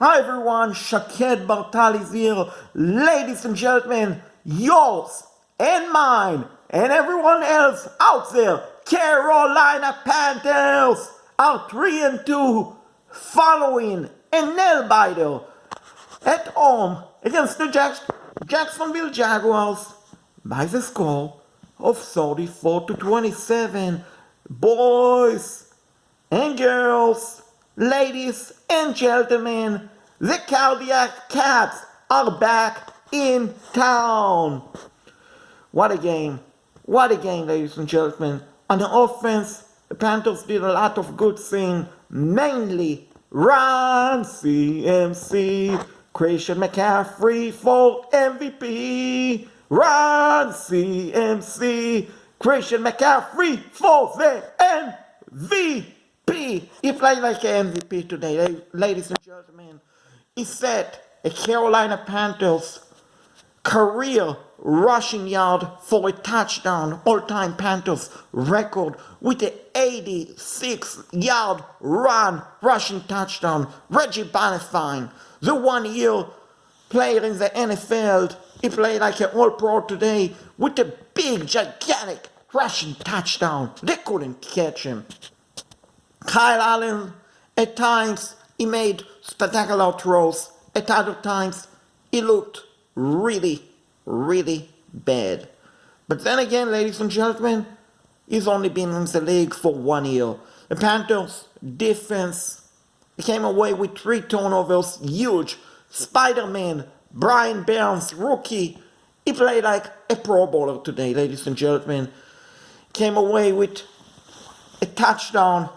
Hi everyone, Shaked Bartali's here. Ladies and gentlemen, yours and mine and everyone else out there, Carolina Panthers are 3-2 following a nail-biter at home against the Jacksonville Jaguars by the score of 34-27. Boys and girls, ladies and gentlemen, the Cardiac Cats are back in town. What a game, ladies and gentlemen. On the offense, the Panthers did a lot of good things, mainly run CMC, Christian McCaffrey for MVP. Run CMC, Christian McCaffrey for the MVP. He played like an MVP today, ladies and gentlemen. He set a Carolina Panthers career rushing yard for a touchdown, all-time Panthers record with an 86-yard rushing touchdown. Reggie Bonifine, the one-year player in the NFL, he played like an all-pro today with a big, gigantic rushing touchdown. They couldn't catch him. Kyle Allen, at times, he made spectacular throws. At other times, he looked really bad. But then again, ladies and gentlemen, he's only been in the league for 1 year. The Panthers defense came away with 3 turnovers, huge. Spider-Man, Brian Burns, rookie, he played like a Pro Bowler today, ladies and gentlemen. Came away with a touchdown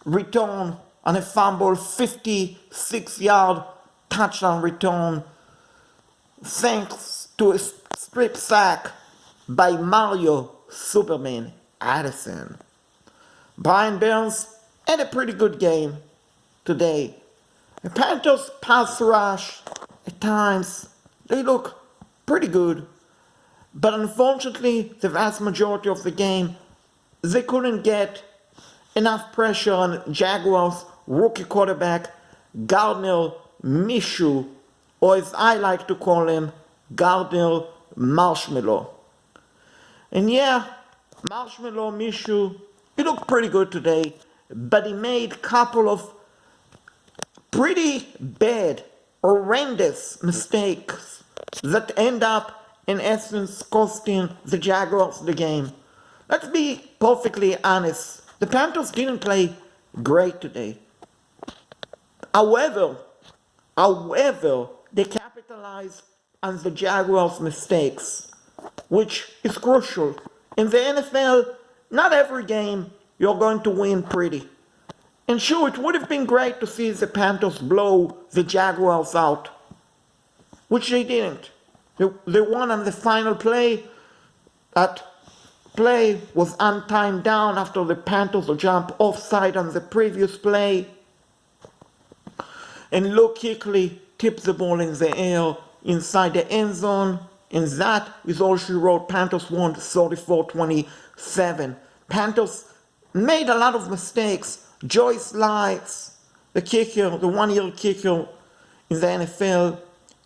return on a fumble, 56-yard touchdown return, thanks to a strip sack by Mario Superman Addison. Brian Burns had a pretty good game today. The Panthers pass rush, at times, they look pretty good. But unfortunately, the vast majority of the game, they couldn't get enough pressure on Jaguars rookie quarterback Gardner Minshew, or as I like to call him, Gardner Marshmallow. And yeah, Marshmallow Minshew, he looked pretty good today, but he made a couple of pretty bad, horrendous mistakes that end up, in essence, costing the Jaguars the game. Let's be perfectly honest. The Panthers didn't play great today. However, they capitalized on the Jaguars' mistakes, which is crucial. In the NFL, not every game you're going to win pretty. And sure, it would have been great to see the Panthers blow the Jaguars out, which they didn't. They won on the final play. That play was untimed down after the Panthers jumped offside on the previous play. And Luke Kuechly tipped the ball in the air inside the end zone. And that is all she wrote. Panthers won 34-27. Panthers made a lot of mistakes. Joyce Lights, the kicker, the one-year kicker in the NFL,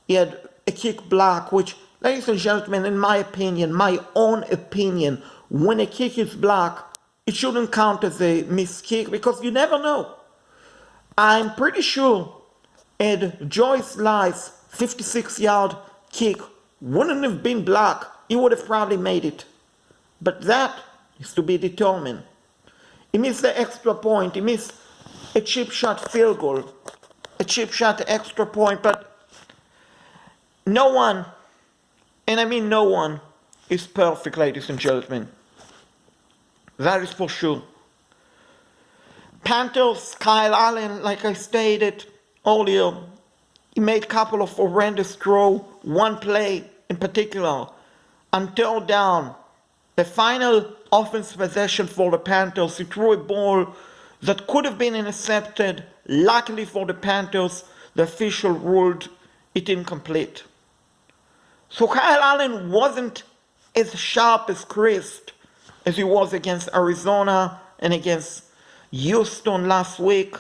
he had a kick block, which, ladies and gentlemen, in my opinion, my own opinion, when a kick is blocked, it shouldn't count as a missed kick because you never know. I'm pretty sure had Joyce Lights' 56-yard kick wouldn't have been blocked, he would have probably made it. But that is to be determined. He missed the extra point. He missed a chip shot field goal, a chip shot extra point. But no one, and I mean no one, is perfect, ladies and gentlemen. That is for sure. Panthers, Kyle Allen, like I stated earlier, he made a couple of horrendous throws. One play in particular, on third down, the final offensive possession for the Panthers, he threw a ball that could have been intercepted. Luckily for the Panthers, the official ruled it incomplete. So Kyle Allen wasn't as sharp as crisp as he was against Arizona and against Houston last week.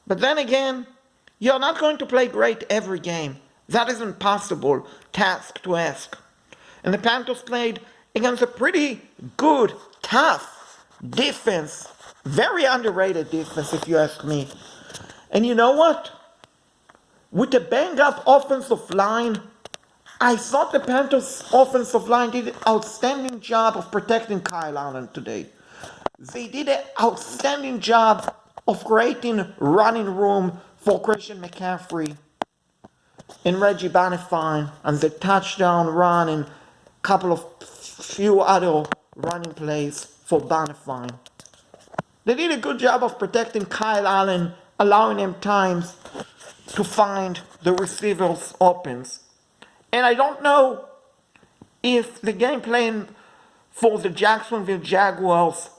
But then again, You're not going to play great every game. That is impossible task to ask. And the Panthers played against a pretty good, tough defense. Very underrated defense, if you ask me. And you know what? With the banged-up offensive line, I thought the Panthers' offensive line did an outstanding job of protecting Kyle Allen today. They did an outstanding job of creating running room for Christian McCaffrey and Reggie Bonifine and the touchdown run and few other running plays for Bonifine. They did a good job of protecting Kyle Allen, allowing him times to find the receivers opens. And I don't know if the game plan for the Jacksonville Jaguars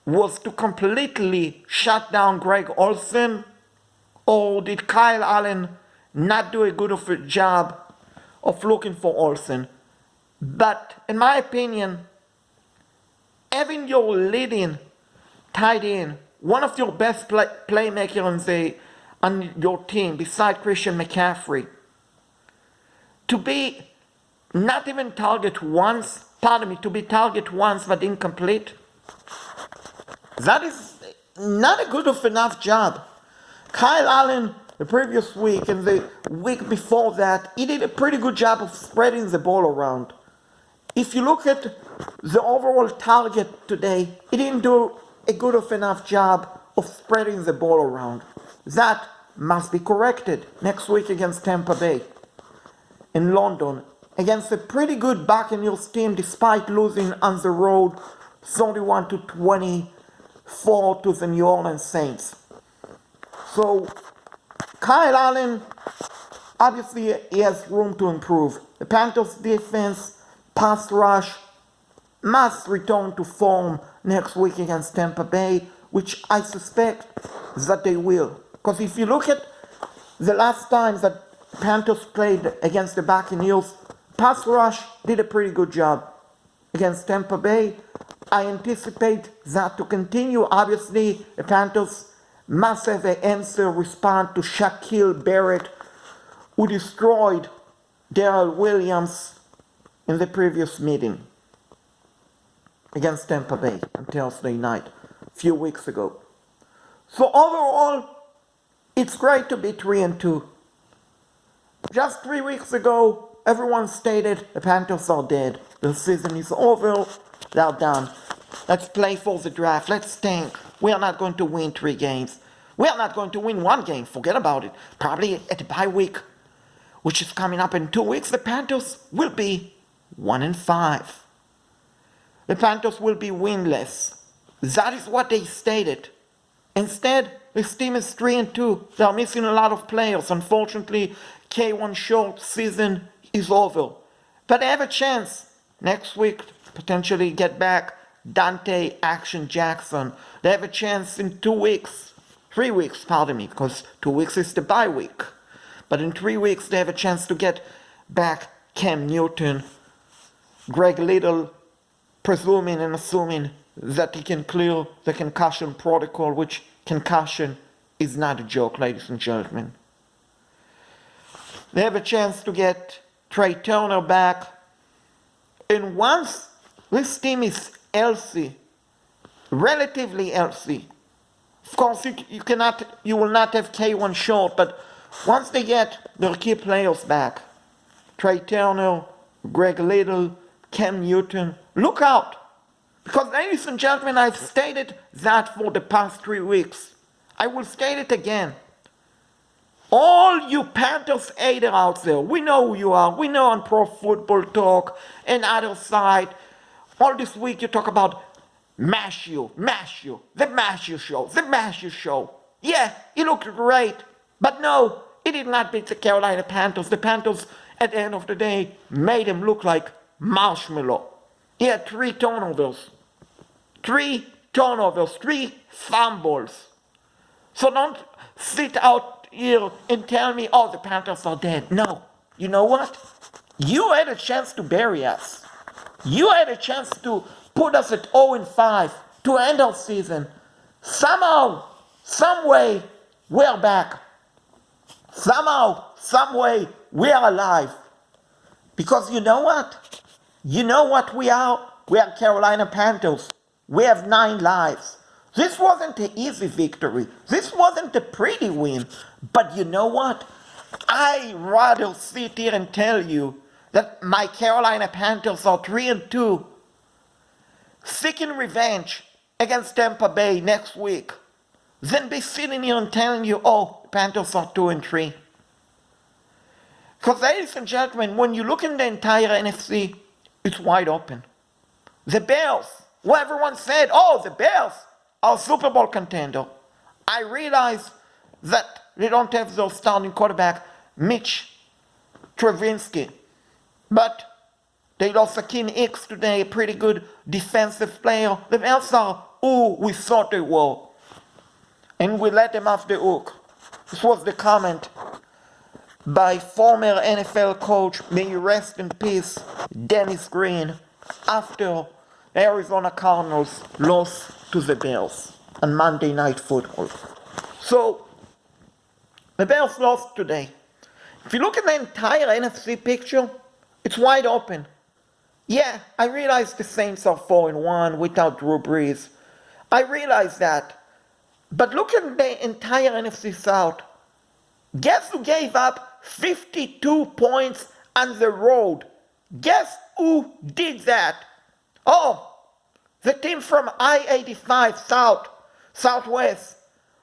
was to completely shut down Greg Olsen, or did Kyle Allen not do a good of a job of looking for Olsen. But in my opinion, having your leading tight end, one of your best playmakers on your team, beside Christian McCaffrey, to be not even target once, to be target once but incomplete, that is not a good enough job. Kyle Allen, the previous week and the week before that, he did a pretty good job of spreading the ball around. If you look at the overall target today, he didn't do a good enough job of spreading the ball around. That must be corrected next week against Tampa Bay in London, against a pretty good Buccaneers team despite losing on the road 31-24 to the New Orleans Saints. So Kyle Allen, obviously he has room to improve. The Panthers defense, pass rush, must return to form next week against Tampa Bay, which I suspect that they will. Because if you look at the last times that Panthers played against the Buccaneers, pass rush did a pretty good job. Against Tampa Bay, I anticipate that to continue. Obviously, the Panthers must have an answer respond to Shaquille Barrett, who destroyed Darrell Williams in the previous meeting against Tampa Bay on Thursday night, a few weeks ago. So overall, it's great to be 3-2. Just 3 weeks ago, everyone stated the Panthers are dead. The season is over. They're done. Let's play for the draft. Let's tank. We are not going to win 3 games. We are not going to win 1 game. Forget about it. Probably at the bye week, which is coming up in 2 weeks, the Panthers will be 1-5. The Panthers will be winless. That is what they stated. Instead, this team is 3-2. They are missing a lot of players. Unfortunately, K1 short season is over. But they have a chance next week to potentially get back Dante Action Jackson. They have a chance in 2 weeks. 3 weeks, pardon me, because 2 weeks is the bye week. But in 3 weeks, they have a chance to get back Cam Newton, Greg Little, presuming and assuming that he can clear the concussion protocol, which concussion is not a joke, ladies and gentlemen. They have a chance to get Trey Turner back. And once this team is healthy, relatively healthy, of course you will not have K1 short, but once they get their key players back, Trey Turner, Greg Little, Cam Newton, look out. Because, ladies and gentlemen, I've stated that for the past 3 weeks. I will state it again. All you Panthers haters out there, we know who you are. We know on Pro Football Talk and other side. All this week you talk about the Matthew Show. Yeah, he looked great. But no, he did not beat the Carolina Panthers. The Panthers, at the end of the day, made him look like marshmallow. He had 3 turnovers. 3 fumbles. So don't sit out here and tell me, oh, the Panthers are dead. No. You know what? You had a chance to bury us. You had a chance to put us at 0-5 to end our season. Somehow, some way, we're back. somehow, some way, we are alive. Because you know what? You know what we are? We are Carolina Panthers. We have 9 lives. This wasn't an easy victory. This wasn't a pretty win. But you know what? I rather sit here and tell you that my Carolina Panthers are 3-2, seeking revenge against Tampa Bay next week, than be sitting here and telling you, oh, the Panthers are 2-3. Because, ladies and gentlemen, when you look in the entire NFC, it's wide open. The Bears, well, everyone said, oh, the Bears are a Super Bowl contender. I realize that they don't have their starting quarterback, Mitch Trubisky. But they lost Akeem Hicks today, a pretty good defensive player. The Bears are who we thought they were. And we let them off the hook. This was the comment by former NFL coach, may he rest in peace, Dennis Green, after Arizona Cardinals lost to the Bears on Monday Night Football. So, the Bears lost today. If you look at the entire NFC picture, it's wide open. Yeah, I realize the Saints are 4-1 without Drew Brees. I realize that. But look at the entire NFC South. Guess who gave up 52 points on the road? Guess who did that? Oh, the team from I-85 Southwest.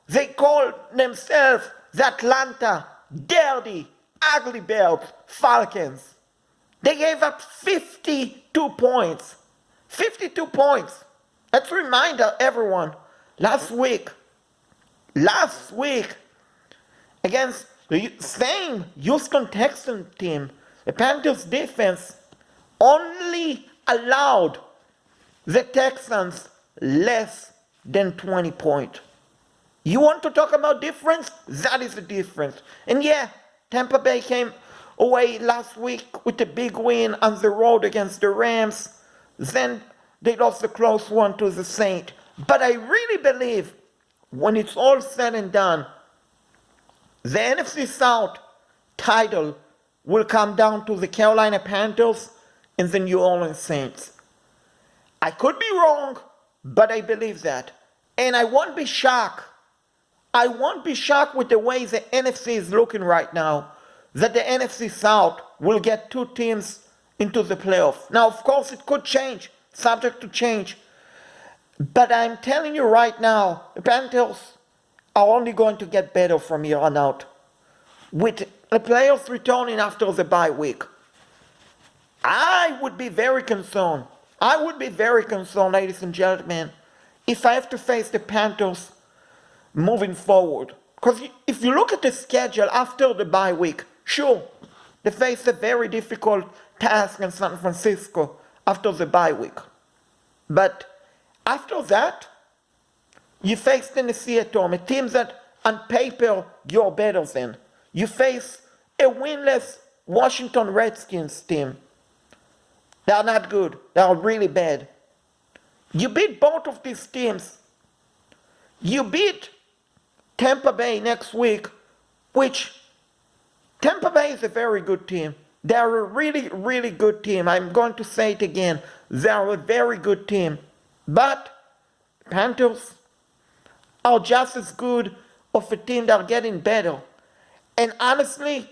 They call themselves the Atlanta Dirty Ugly Bells Falcons. They gave up 52 points. 52 points. Let's remind everyone, last week, against the same Houston Texans team, the Panthers defense only allowed the Texans less than 20 points. You want to talk about difference? That is the difference. And yeah, Tampa Bay came away last week with a big win on the road against the Rams. Then they lost a close one to the Saints. But I really believe when it's all said and done, the NFC South title will come down to the Carolina Panthers and the New Orleans Saints. I could be wrong, but I believe that. And I won't be shocked. I won't be shocked with the way the NFC is looking right now, that the NFC South will get 2 teams into the playoffs. Now, of course, it could change, subject to change. But I'm telling you right now, the Panthers are only going to get better from here on out. With the players returning after the bye week, I would be very concerned. I would be very concerned, ladies and gentlemen, if I have to face the Panthers moving forward. Because if you look at the schedule after the bye week, sure, they face a very difficult task in San Francisco after the bye week. But after that, you face Tennessee at home, a team that on paper you're better than. You face a winless Washington Redskins team. They are not good. They are really bad. You beat both of these teams. You beat Tampa Bay next week, which Tampa Bay is a very good team. They are a really, really good team. I'm going to say it again. They are a very good team. But Panthers are just as good of a team that are getting better. And honestly,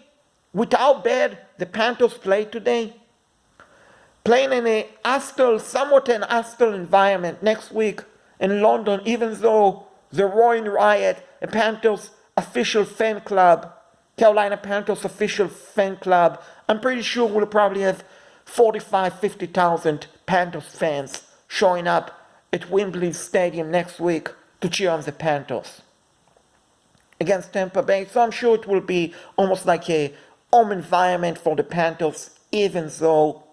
with how bad the Panthers played today, playing in a hostile, somewhat an hostile environment next week in London, even though the Roaring Riot, a Panthers official fan club, Carolina Panthers official fan club, I'm pretty sure we'll probably have 50,000 Panthers fans showing up at Wembley Stadium next week to cheer on the Panthers against Tampa Bay. So I'm sure it will be almost like a home environment for the Panthers, even though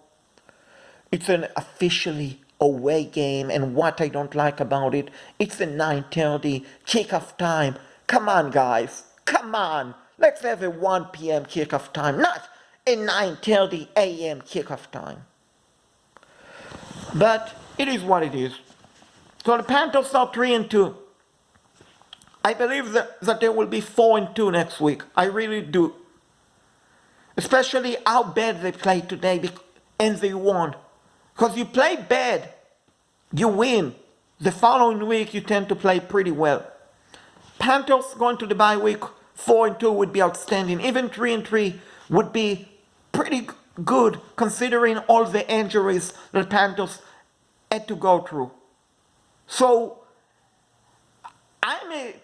it's an officially away game. And what I don't like about it, it's a 9:30 kickoff time. Come on, guys. Come on. Let's have a 1 p.m. kickoff time, not a 9:30 a.m. kickoff time. But it is what it is. So the Panthers are 3-2. I believe that they will be 4-2 next week. I really do. Especially how bad they played today and they won. Because you play bad, you win. The following week you tend to play pretty well. Panthers going to the bye week 4-2 would be outstanding. Even 3-3 would be pretty good considering all the injuries the Panthers had to go through. So I'm a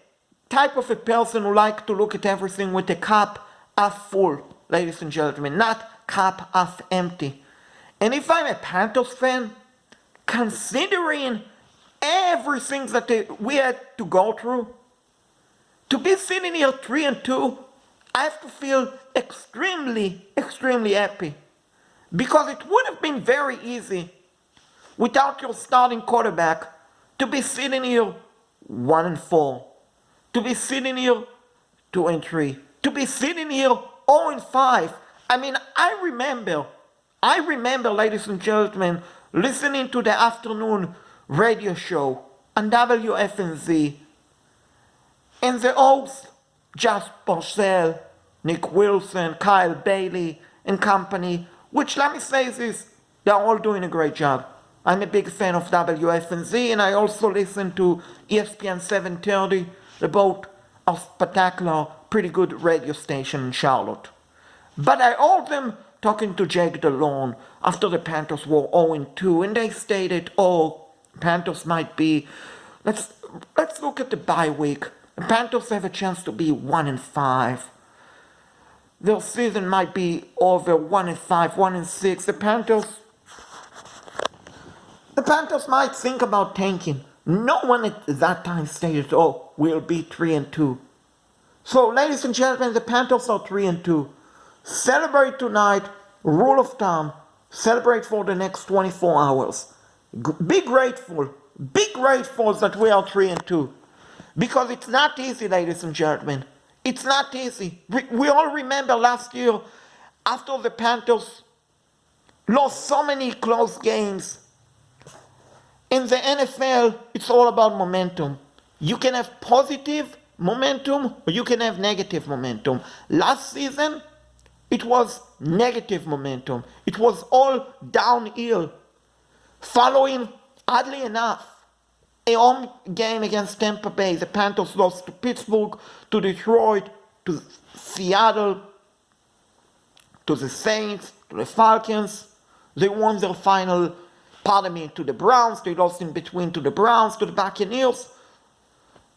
type of a person who like to look at everything with a cup half full, ladies and gentlemen, not cup half empty. And if I'm a Panthers fan, considering everything that we had to go through, to be sitting here 3-2, I have to feel extremely, extremely happy. Because it would have been very easy without your starting quarterback to be sitting here 1-4, to be sitting here 2-3, to be sitting here 0-5. I mean, I remember, ladies and gentlemen, listening to the afternoon radio show on WFNZ, and the hosts, Josh Purcell, Nick Wilson, Kyle Bailey, and company, which let me say this, they're all doing a great job. I'm a big fan of WFNZ, and I also listen to ESPN 730, the both are spectacular, pretty good radio station in Charlotte. But I heard them talking to Jake DeLone after the Panthers were 0-2, and they stated, Panthers might be, let's look at the bye week. The Panthers have a chance to be 1-5. Their season might be over 1-5, 1-6. The Panthers might think about tanking. No one at that time stated, we'll be 3-2. So, ladies and gentlemen, the Panthers are 3-2. Celebrate tonight. Rule of thumb. Celebrate for the next 24 hours. Be grateful that we are 3-2. Because it's not easy, ladies and gentlemen. It's not easy. We all remember last year, after the Panthers lost so many close games. In the NFL, it's all about momentum. You can have positive momentum or you can have negative momentum. Last season, it was negative momentum. It was all downhill. Following, oddly enough, a home game against Tampa Bay, the Panthers lost to Pittsburgh, to Detroit, to Seattle, to the Saints, to the Falcons. They won their final, to the Browns. They lost in between to the Browns, to the Buccaneers,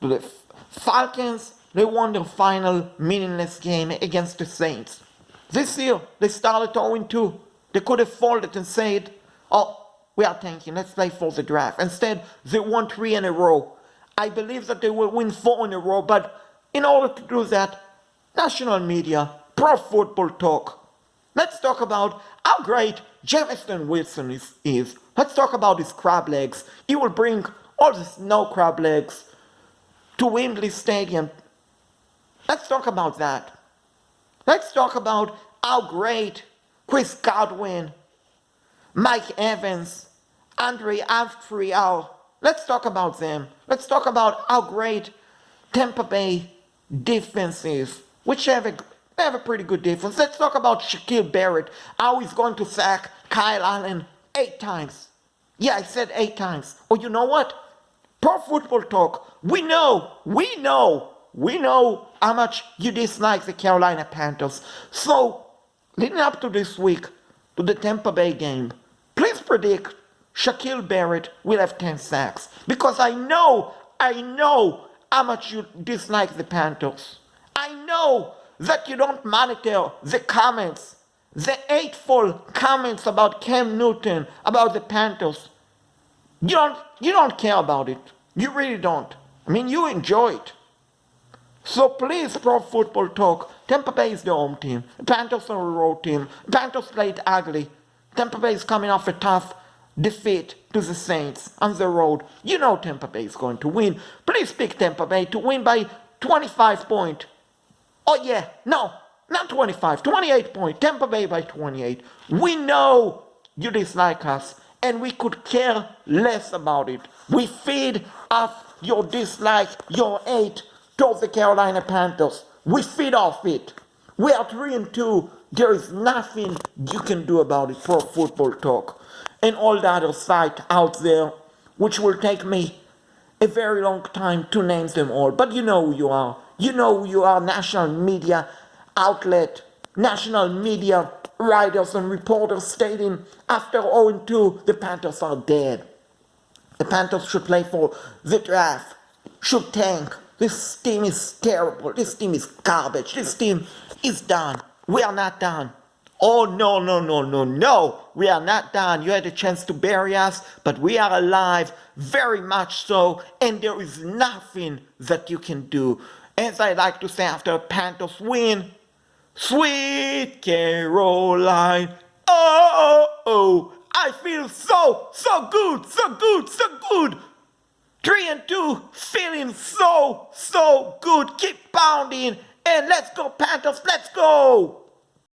to the Falcons. They won their final meaningless game against the Saints. This year, they started 0-2. They could have folded and said, we are tanking, let's play for the draft. Instead, they won 3 in a row. I believe that they will win 4 in a row, but in order to do that, national media, pro football talk. Let's talk about how great Jameson Wilson is. Let's talk about his crab legs. He will bring all the snow crab legs to Wembley Stadium. Let's talk about that. Let's talk about how great Chris Godwin, Mike Evans, Andre Humphrey are. Let's talk about them. Let's talk about how great Tampa Bay defense is, which they have a pretty good defense. Let's talk about Shaquille Barrett, how he's going to sack Kyle Allen 8 times. Yeah, I said 8 times. Or you know what? Pro Football Talk, we know how much you dislike the Carolina Panthers. So, leading up to this week, to the Tampa Bay game, please predict Shaquille Barrett will have 10 sacks. Because I know how much you dislike the Panthers. I know that you don't monitor the comments, the hateful comments about Cam Newton, about the Panthers. You don't care about it. You really don't. I mean, you enjoy it. So please, Pro Football Talk, Tampa Bay is the home team. The Panthers are a road team. The Panthers played ugly. Tampa Bay is coming off a tough defeat to the Saints on the road. You know Tampa Bay is going to win. Please pick Tampa Bay to win by 25 points. Oh yeah, no, not 25, 28 points. Tampa Bay by 28. We know you dislike us, and we could care less about it. We feed off your dislike, your hate towards the Carolina Panthers. We feed off it. We are 3-2. There is nothing you can do about it. Pro Football Talk and all the other sites out there, which will take me a very long time to name them all. But you know who you are. You know who you are. National media outlet, national media writers and reporters stating after 0-2, the Panthers are dead. The Panthers should play for the draft, should tank. This team is terrible. This team is garbage. This team is done. We are not done. Oh, no, no, no, no, no. We are not done. You had a chance to bury us, but we are alive, very much so, and there is nothing that you can do. As I like to say after a Panthers win, sweet Caroline, oh, oh, oh, I feel so good, so good, so good. 3-2, feeling so good. Keep pounding, and let's go Panthers, let's go.